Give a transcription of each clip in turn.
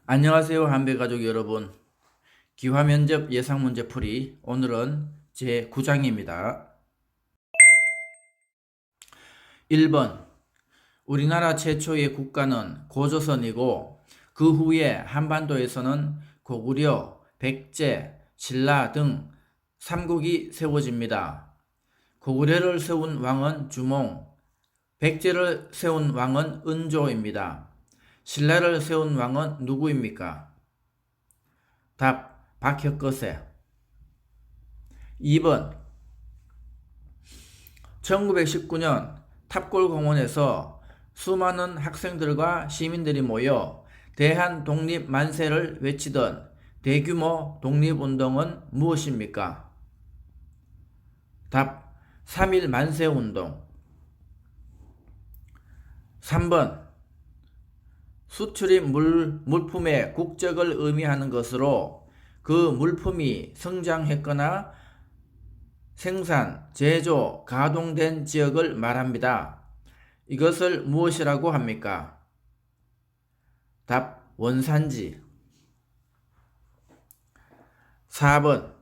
안녕하세요, 한배가족 여러분. 기화면접 예상문제 풀이. 오늘은 제9장입니다. 1번. 우리나라 최초의 국가는 고조선이고 그 후에 한반도에서는 고구려, 백제, 신라 등 삼국이 세워집니다. 고구려를 세운 왕은 주몽, 백제를 세운 왕은 은조입니다. 신라를 세운 왕은 누구입니까? 답. 박혁거세. 2번. 1919년 탑골공원에서 수많은 학생들과 시민들이 모여 대한 독립 만세를 외치던 대규모 독립운동은 무엇입니까? 답. 3.1 만세운동. 3번. 수출입 물품의 국적을 의미하는 것으로 그 물품이 성장했거나 생산, 제조, 가동된 지역을 말합니다. 이것을 무엇이라고 합니까? 답. 원산지. 4번.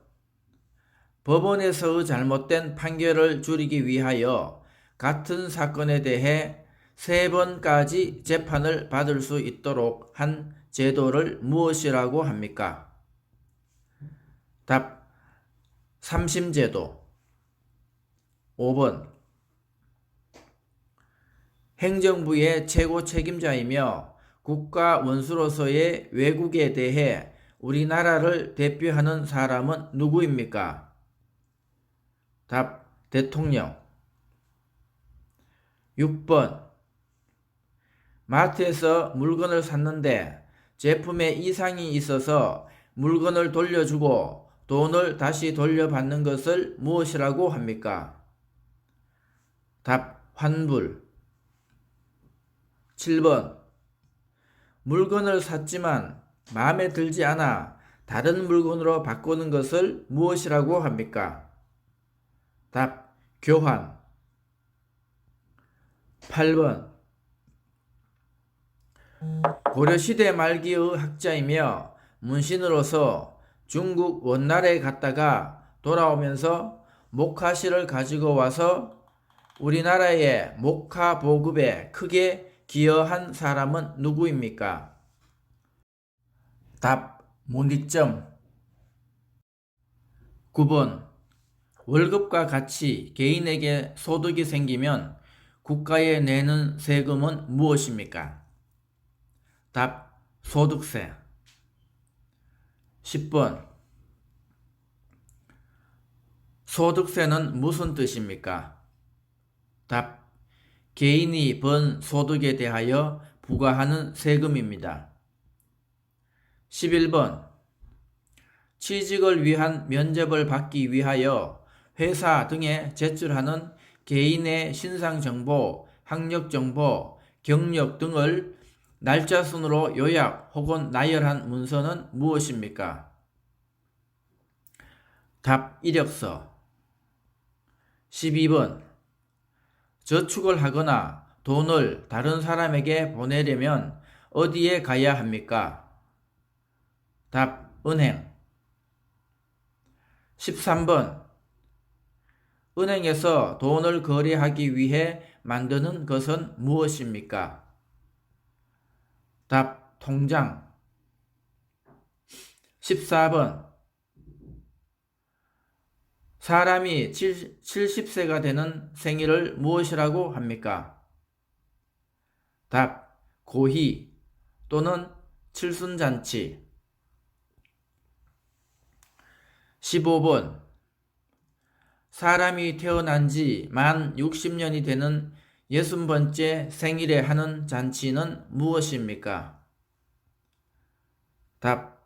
법원에서의 잘못된 판결을 줄이기 위하여 같은 사건에 대해 3번까지 재판을 받을 수 있도록 한 제도를 무엇이라고 합니까? 답. 삼심제도. 5번. 행정부의 최고 책임자이며 국가 원수로서의 외국에 대해 우리나라를 대표하는 사람은 누구입니까? 답. 대통령. 6번. 마트에서 물건을 샀는데 제품에 이상이 있어서 물건을 돌려주고 돈을 다시 돌려받는 것을 무엇이라고 합니까? 답. 환불. 7번. 물건을 샀지만 마음에 들지 않아 다른 물건으로 바꾸는 것을 무엇이라고 합니까? 답. 교환. 8번. 고려시대 말기의 학자이며 문신으로서 중국 원나라에 갔다가 돌아오면서 목화실을 가지고 와서 우리나라의 목화 보급에 크게 기여한 사람은 누구입니까? 답. 문익점. 9번. 월급과 같이 개인에게 소득이 생기면 국가에 내는 세금은 무엇입니까? 답. 소득세. 10번. 소득세는 무슨 뜻입니까? 답. 개인이 번 소득에 대하여 부과하는 세금입니다. 11번. 취직을 위한 면접을 받기 위하여 회사 등에 제출하는 개인의 신상정보, 학력정보, 경력 등을 날짜순으로 요약 혹은 나열한 문서는 무엇입니까? 답. 이력서. 12번. 저축을 하거나 돈을 다른 사람에게 보내려면 어디에 가야 합니까? 답. 은행. 13번. 은행에서 돈을 거래하기 위해 만드는 것은 무엇입니까? 답. 통장. 14번. 사람이 70세가 되는 생일을 무엇이라고 합니까? 답. 고희 또는 칠순잔치. 15번. 사람이 태어난 지 만 60년이 되는 60번째 생일에 하는 잔치는 무엇입니까? 답.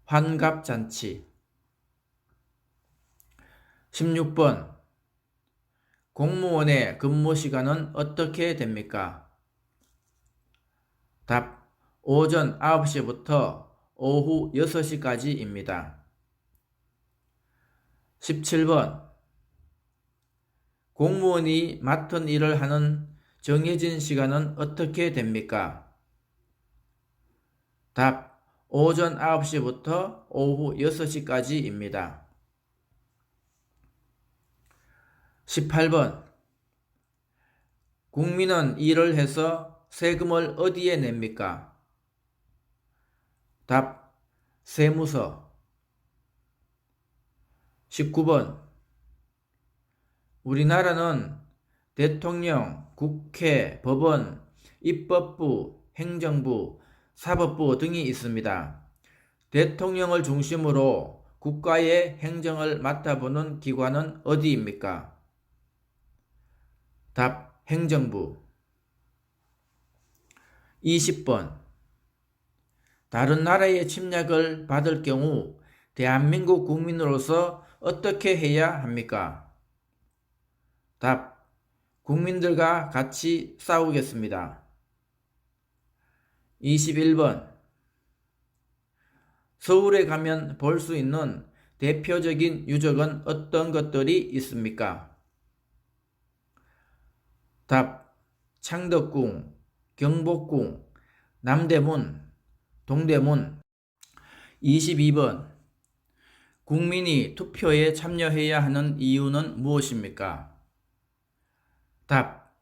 환갑잔치. 16번. 공무원의 근무 시간은 어떻게 됩니까? 답. 오전 9시부터 오후 6시까지입니다. 17번. 공무원이 맡은 일을 하는 정해진 시간은 어떻게 됩니까? 답. 오전 9시부터 오후 6시까지입니다. 18번. 국민은 일을 해서 세금을 어디에 냅니까? 답. 세무서. 19번. 우리나라는 대통령, 국회, 법원, 입법부, 행정부, 사법부 등이 있습니다. 대통령을 중심으로 국가의 행정을 맡아보는 기관은 어디입니까? 답. 행정부. 20번. 다른 나라의 침략을 받을 경우 대한민국 국민으로서 어떻게 해야 합니까? 답. 국민들과 같이 싸우겠습니다. 21번. 서울에 가면 볼 수 있는 대표적인 유적은 어떤 것들이 있습니까? 답. 창덕궁, 경복궁, 남대문, 동대문. 22번. 국민이 투표에 참여해야 하는 이유는 무엇입니까? 답.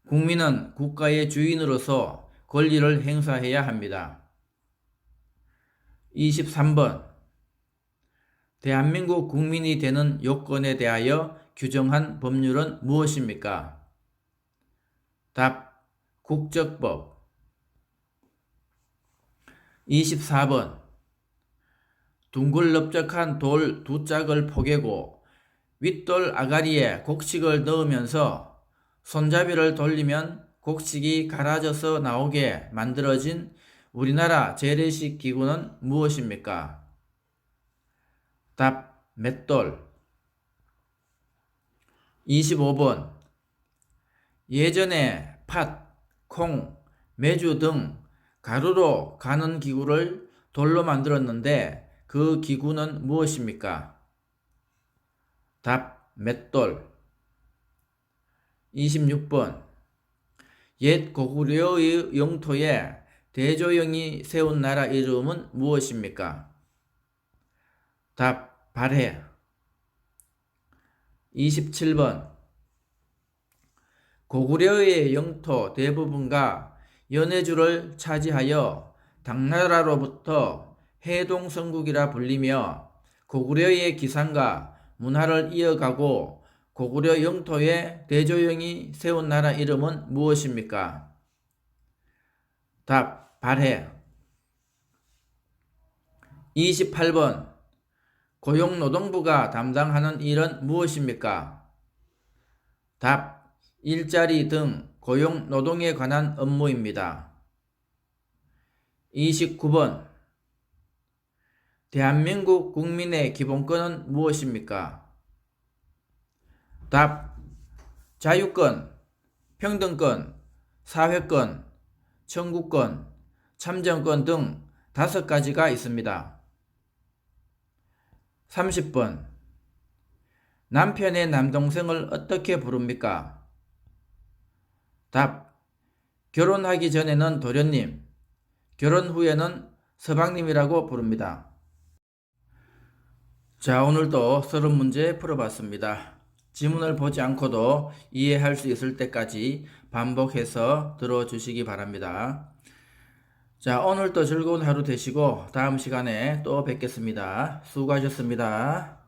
국민은 국가의 주인으로서 권리를 행사해야 합니다. 23번. 대한민국 국민이 되는 요건에 대하여 규정한 법률은 무엇입니까? 답. 국적법. 24번. 둥글넓적한 돌 두 짝을 포개고 윗돌 아가리에 곡식을 넣으면서 손잡이를 돌리면 곡식이 갈아져서 나오게 만들어진 우리나라 재래식 기구는 무엇입니까? 답. 맷돌. 25번. 예전에 팥, 콩, 메주 등 가루로 가는 기구를 돌로 만들었는데 그 기구는 무엇입니까? 답. 맷돌. 26번. 옛 고구려의 영토에 대조영이 세운 나라 이름은 무엇입니까? 답. 발해. 27번. 고구려의 영토 대부분가 연해주를 차지하여 당나라로부터 해동성국이라 불리며 고구려의 기상과 문화를 이어가고 고구려 영토에 대조영이 세운 나라 이름은 무엇입니까? 답. 발해. 28번. 고용노동부가 담당하는 일은 무엇입니까? 답. 일자리 등 고용노동에 관한 업무입니다. 29번. 대한민국 국민의 기본권은 무엇입니까? 답. 자유권, 평등권, 사회권, 청구권, 참정권 등 5가지가 있습니다. 30번. 남편의 남동생을 어떻게 부릅니까? 답. 결혼하기 전에는 도련님, 결혼 후에는 서방님이라고 부릅니다. 자, 오늘도 서론 문제 풀어봤습니다. 지문을 보지 않고도 이해할 수 있을 때까지 반복해서 들어주시기 바랍니다. 자, 오늘도 즐거운 하루 되시고 다음 시간에 또 뵙겠습니다. 수고하셨습니다.